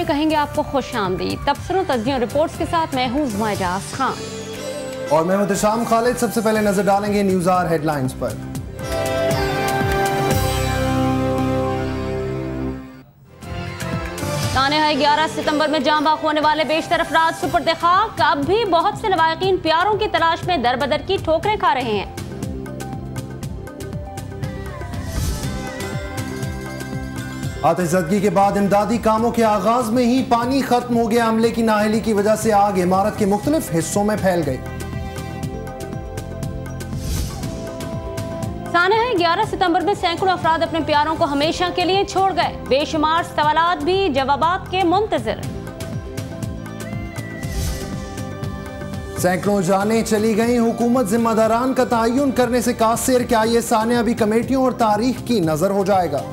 कहेंगे आपको खुशामदीद। तबसरों, तज्जियों, रिपोर्ट्स के साथ मैं हूँ ज़ुमैराज खान और मैं मुतशाम खालिद। सबसे पहले नजर डालेंगे न्यूज़ आर हेडलाइंस पर। ताने 11 सितंबर में जाँ बाख होने वाले बेशतर अफराद सुपुर्द खाक। अब भी बहुत से लवाकिन प्यारों की तलाश में दर बदर की ठोकरें खा रहे हैं। आतिशज़दगी के बाद इमदादी कामों के आगाज में ही पानी खत्म हो गया। अमले की नाअहली की वजह से आग इमारत के मुख्तलिफ हिस्सों में फैल गई। ताने 11 सितंबर में सैकड़ों अफराद अपने प्यारों को हमेशा के लिए छोड़ गए। बेशुमार सवालात भी जवाबात के मुंतजिर। सैकड़ों जानें चली गई। हुकूमत जिम्मेदारान का तयन करने से कासिर। क्या ये साने अभी कमेटियों और तारीख की नजर हो जाएगा?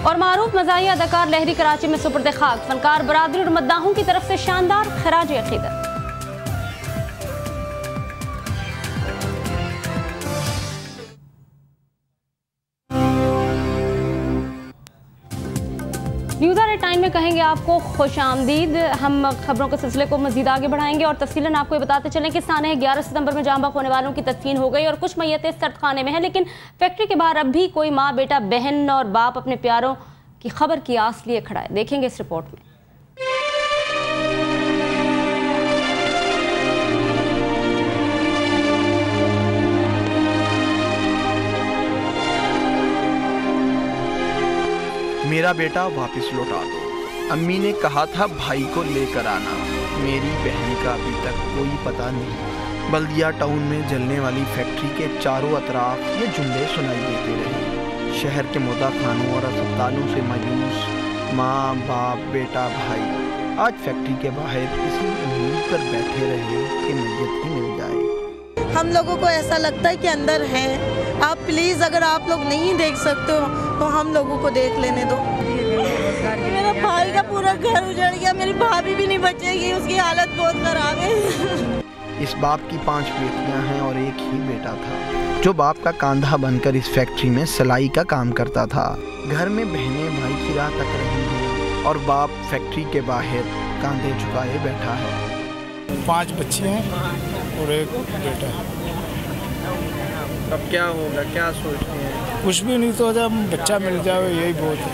और मारूफ मज़ाही अदाकार लहरी कराची में सुपुर्द खाक। फनकार बरादरी और मद्दाहों की तरफ से शानदार खराज अकीदत। न्यूज़ आर टाइम में कहेंगे आपको खुशामदीद। हम खबरों के सिलसिले को मजीद आगे बढ़ाएंगे और तफसीलन आपको ये बताते चलें कि साने 11 सितंबर में जाँ बाख होने वालों की तदफीन हो गई और कुछ मैयतें सर्द खाने में हैं, लेकिन फैक्ट्री के बाहर अब भी कोई माँ, बेटा, बहन और बाप अपने प्यारों की खबर की आस लिए खड़ा है। देखेंगे इस रिपोर्ट में। मेरा बेटा वापस लौटा दो। अम्मी ने कहा था भाई को लेकर आना। मेरी बहन का अभी तक कोई पता नहीं। बल्दिया टाउन में जलने वाली फैक्ट्री के चारों अतराफ ये जुमले सुनाई देते रहे। शहर के मुद्दा खानों और अस्पतालों से मायूस माँ, बाप, बेटा, भाई आज फैक्ट्री के बाहर इसी उम्मीद पर बैठे रहे कि मैयत ही मिल जाए। हम लोगों को ऐसा लगता है कि अंदर है। आप प्लीज़, अगर आप लोग नहीं देख सकते हो तो हम लोगों को देख लेने दो। मेरा भाई का पूरा घर उजड़ गया। मेरी भाभी भी नहीं बचेगी, उसकी हालत बहुत खराब है। इस बाप की 5 बेटियां हैं और एक ही बेटा था जो बाप का कांधा बनकर इस फैक्ट्री में सिलाई का काम करता था। घर में बहनें भाई की राह तक रही हैं और बाप फैक्ट्री के बाहर कांधे झुकाए बैठा है। 5 बच्चे हैं और एक बेटा है। अब क्या होगा, क्या सोचते हैं? कुछ भी नहीं, तो जब बच्चा मिल जाए यही बहुत है।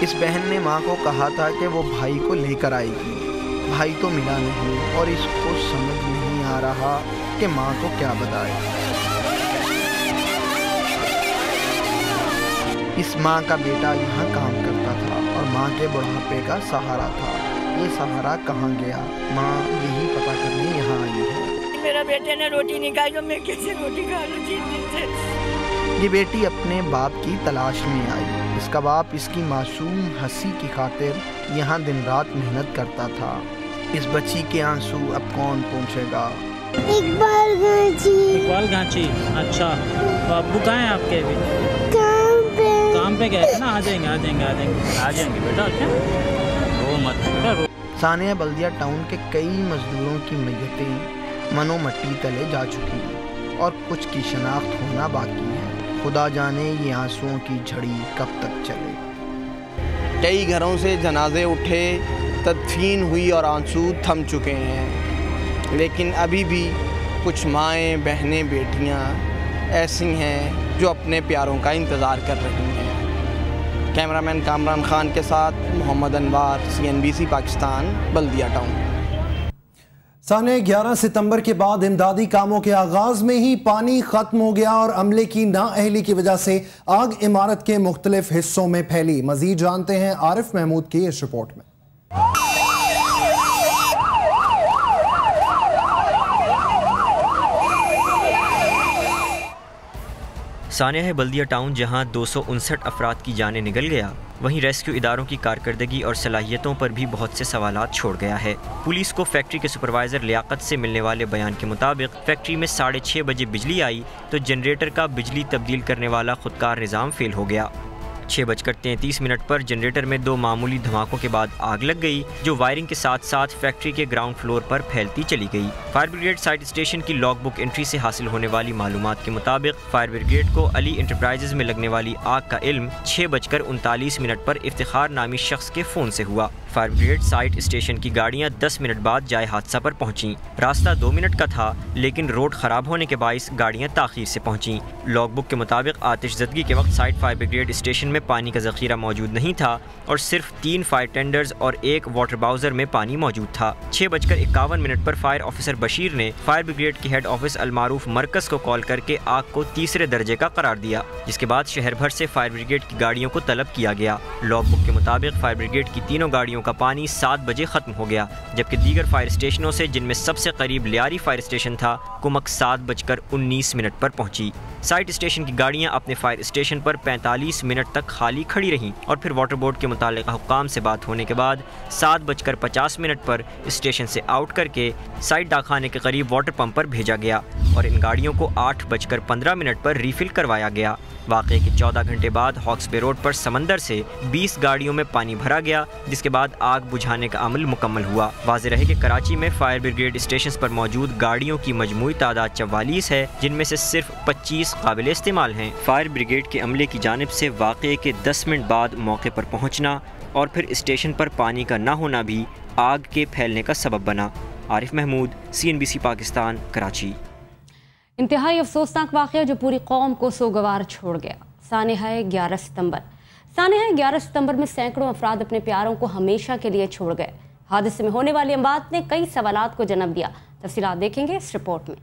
इस बहन ने माँ को कहा था कि वो भाई को लेकर आएगी। भाई तो मिला नहीं और इसको समझ नहीं आ रहा कि माँ को क्या बताए। इस माँ का बेटा यहाँ काम करता था और माँ के बुढ़ापे का सहारा था। ये सहारा कहाँ गया? माँ यही पता करने यहाँ आई है। मेरा बेटे ने रोटी नहीं खाई तो मैं कैसे रोटी खा लूँ 3 दिन से। ये बेटी अपने बाप की तलाश में आई। इसका बाप इसकी मासूम हंसी की खातिर यहाँ दिन रात मेहनत करता था। इस बच्ची के आंसू अब कौन पहुँचेगा? इकबाल गांची। अच्छा, तो अब्बू कहाँ हैं आपके? अभी काम पे गए थे ना। आ जाएंगे बेटा। अच्छा, रो मत बेटा, रो। सानिया बल्दिया टाउन के कई मजदूरों की मैयतें मनो मट्टी तले जा चुकी और कुछ की शनाख्त होना बाकी है। खुदा जाने ये आंसुओं की झड़ी कब तक चले। कई घरों से जनाजे उठे, तदफीन हुई और आंसू थम चुके हैं, लेकिन अभी भी कुछ माएँ, बहनें, बेटियाँ ऐसी हैं जो अपने प्यारों का इंतज़ार कर रही हैं। कैमरामैन कामरान खान के साथ मोहम्मद अनवार, CNBC पाकिस्तान, बल्दिया टाउन। साने 11 सितंबर के बाद इमदादी कामों के आगाज में ही पानी खत्म हो गया और अमले की नाअहली की वजह से आग इमारत के मुख्तलिफ हिस्सों में फैली। मजीद जानते हैं आरिफ महमूद की इस रिपोर्ट में। सानिया है बल्दिया टाउन, जहां 259 अफराद की जानें निकल गया, वहीं रेस्क्यू इदारों की कारकर्दगी और सलाहियतों पर भी बहुत से सवालात छोड़ गया है। पुलिस को फैक्ट्री के सुपरवाइजर लियाकत से मिलने वाले बयान के मुताबिक फैक्ट्री में 6:30 बजे बिजली आई तो जनरेटर का बिजली तब्दील करने वाला खुदकार निज़ाम फेल हो गया। 6:33 पर जनरेटर में 2 मामूली धमाकों के बाद आग लग गई, जो वायरिंग के साथ साथ फैक्ट्री के ग्राउंड फ्लोर पर फैलती चली गई। फायर ब्रिगेड साइट स्टेशन की लॉग बुक एंट्री से हासिल होने वाली मालूमात के मुताबिक फायर ब्रिगेड को अली इंटरप्राइजेज में लगने वाली आग का इल्म 6:39 पर इफ्तिखार नामी शख्स के फोन से हुआ। फायर ब्रिगेड साइट स्टेशन की गाड़ियां 10 मिनट बाद जाए हादसा पर पहुंची। रास्ता 2 मिनट का था, लेकिन रोड खराब होने के बाइस गाड़ियां ताखीर से पहुंची। लॉग बुक के मुताबिक आतिशज़दगी के वक्त साइट फायर ब्रिगेड स्टेशन में पानी का ज़ख़ीरा मौजूद नहीं था और सिर्फ 3 फायर टेंडर्स और 1 वाटर बाउजर में पानी मौजूद था। 6:51 पर फायर ऑफिसर बशीर ने फायर ब्रिगेड के हेड ऑफिस अलमारूफ मरकज को कॉल करके आग को तीसरे दर्जे का करार दिया, जिसके बाद शहर भर से फायर ब्रिगेड की गाड़ियों को तलब किया गया। लॉग बुक के मुताबिक फायर ब्रिगेड की तीनों गाड़ियों का पानी 7 बजे खत्म हो गया, जबकि दीगर फायर स्टेशनों से, जिनमें सबसे करीब लियारी फायर स्टेशन था, कुमक 7:19 पर पहुंची। साइट स्टेशन की गाड़ियां अपने फायर स्टेशन पर 45 मिनट तक खाली खड़ी रहीं और फिर वाटर बोर्ड के मुताल्लिक़ा हुक्काम से बात होने के बाद 7:50 पर स्टेशन से आउट करके साइट डाकखाने के करीब वाटर पंप पर भेजा गया और इन गाड़ियों को 8:15 पर रिफिल करवाया गया। वाक़े के 14 घंटे बाद हॉक्सबे रोड पर समंदर से 20 गाड़ियों में पानी भरा गया, जिसके बाद आग बुझाने का अमल मुकम्मल हुआ। वाज़ेह रहे कि कराची में फायर ब्रिगेड स्टेशन पर मौजूद गाड़ियों की मजमूई तादाद 44 है, जिनमें से सिर्फ 25 काबिल इस्तेमाल हैं। फायर ब्रिगेड के अमले की जानिब से वाक़े के 10 मिनट बाद मौके पर पहुँचना और फिर स्टेशन पर पानी का न होना भी आग के फैलने का सबब बना। आरिफ महमूद, CNBC पाकिस्तान, कराची। इंतहाई अफसोसनाक वाक़या जो पूरी कौम को सोगवार छोड़ गया। सानहा 11 सितंबर। सानहा 11 सितंबर में सैकड़ों अफराद अपने प्यारों को हमेशा के लिए छोड़ गए। हादसे में होने वाली अमवात ने कई सवालात को जन्म दिया। तफसीलात देखेंगे इस रिपोर्ट में।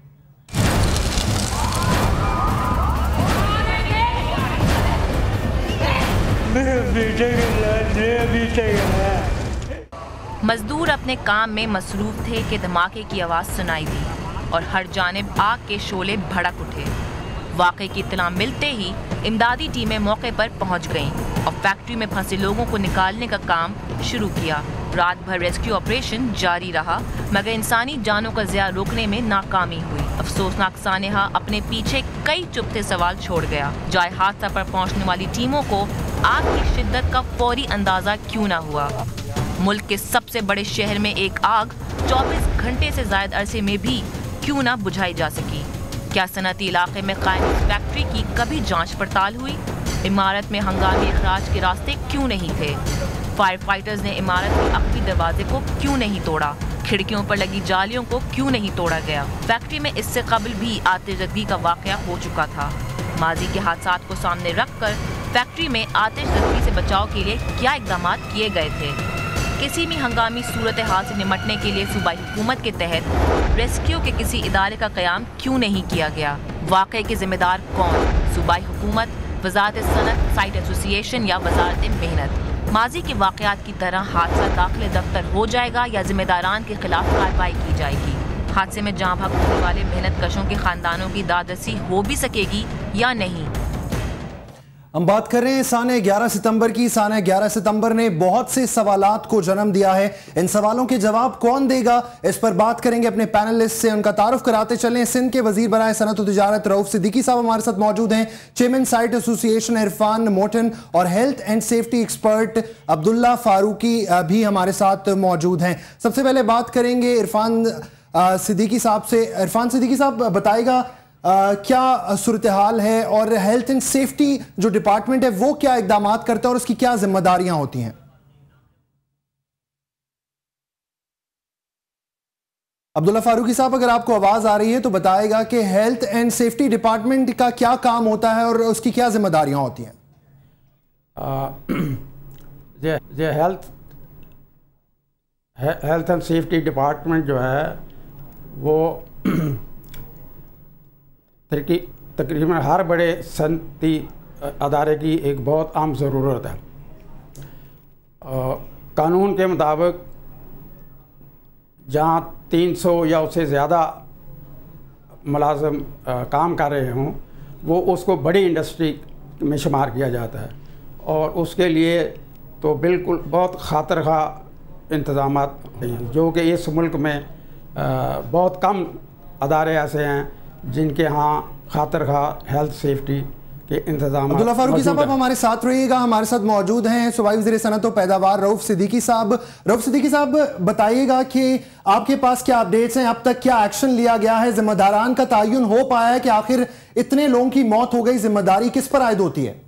मजदूर अपने काम में मसरूफ थे कि धमाके की आवाज़ सुनाई दी और हर जानिब आग के शोले भड़क उठे। वाक़े की इत्तला मिलते ही इमदादी टीमें मौके पर पहुंच गईं और फैक्ट्री में फंसे लोगों को निकालने का काम शुरू किया। रात भर रेस्क्यू ऑपरेशन जारी रहा, मगर इंसानी जानों का ज़िया रोकने में नाकामी हुई। अफसोसनाक सानहा अपने पीछे कई चुभते सवाल छोड़ गया। जाए हादसा पर पहुँचने वाली टीमों को आग की शिद्दत का फौरी अंदाज़ा क्यों न हुआ? मुल्क के सबसे बड़े शहर में एक आग 24 घंटे से ज़ायद अरसे में भी क्यों ना बुझाई जा सकी? क्या सनती इलाके में कायम फैक्ट्री की कभी जांच पड़ताल हुई? इमारत में हंगामी अखराज के रास्ते क्यों नहीं थे? फायर फाइटर्स ने इमारत के अखवी दरवाजे को क्यों नहीं तोड़ा? खिड़कियों पर लगी जालियों को क्यों नहीं तोड़ा गया? फैक्ट्री में इससे कबल भी आतिशज़दगी का वाक़या हो चुका था। माजी के हादसात को सामने रखकर फैक्ट्री में आतिशज़दगी से बचाव के लिए क्या इक़दाम किए गए थे? किसी भी हंगामी सूरत हाल से निमटने के लिए सूबाई हुकूमत के तहत रेस्क्यू के किसी इदारे का क़याम क्यों नहीं किया गया? वाक़े के ज़िम्मेदार कौन? सूबाई हुकूमत, वज़ारत सनत, साइट एसोसिएशन या वज़ारत मेहनत? माजी के वाक़यात की तरह हादसा दाखिले दफ्तर हो जाएगा या ज़िम्मेदारान के खिलाफ कार्रवाई की जाएगी? हादसे में जाँ बहक होने वाले मेहनत कशों के ख़ानदानों की दादरसी हो भी सकेगी या नहीं? हम बात कर रहे हैं सानह 11 सितंबर की। सानह 11 सितंबर ने बहुत से सवालात को जन्म दिया है। इन सवालों के जवाब कौन देगा, इस पर बात करेंगे अपने पैनलिस्ट से। उनका तारुफ कराते चलें। सिंध के वजीर बराए सनत और तिजारत रऊफ सिद्दीकी साहब हमारे साथ मौजूद हैं। Chairman site association Irfan Motan और health and safety expert Abdullah Farooqui भी हमारे साथ मौजूद हैं। सबसे पहले बात करेंगे इरफान सिद्दीकी साहब से। इरफान सिद्दीकी साहब बताएगा क्या सूरत हाल है और हेल्थ एंड सेफ्टी जो डिपार्टमेंट है वो क्या इकदाम करता है और उसकी क्या जिम्मेदारियां होती हैं? अब्दुल्ला फारूकी साहब, अगर आपको आवाज आ रही है तो बताएगा कि हेल्थ एंड सेफ्टी डिपार्टमेंट का क्या काम होता है और उसकी क्या जिम्मेदारियां होती हैं? हेल्थ एंड सेफ्टी डिपार्टमेंट जो है वो तकरीबन हर बड़े सनती अदारे की एक बहुत आम ज़रूरत है। कानून के मुताबिक जहाँ 300 या उससे ज़्यादा मुलाज़िम काम कर रहे हों वो उसको बड़ी इंडस्ट्री में शुमार किया जाता है और उसके लिए तो बिल्कुल बहुत खातरखा इंतज़ाम हैं, जो कि इस मुल्क में बहुत कम अदारे ऐसे हैं जिनके यहाँ खातरखा हेल्थ सेफ्टी के इंतजाम। अब्दुल्ला फारूकी साहब, आप हमारे साथ रहिएगा। हमारे साथ मौजूद हैं सूबाई वज़ीर सनअत व पैदावार रऊफ सिद्दीकी साहब। रऊफ सिद्दीकी साहब, बताइएगा कि आपके पास क्या अपडेट्स हैं, अब तक क्या एक्शन लिया गया है, जिम्मेदारान का तयन हो पाया है कि आखिर इतने लोगों की मौत हो गई, जिम्मेदारी किस पर आयद होती है?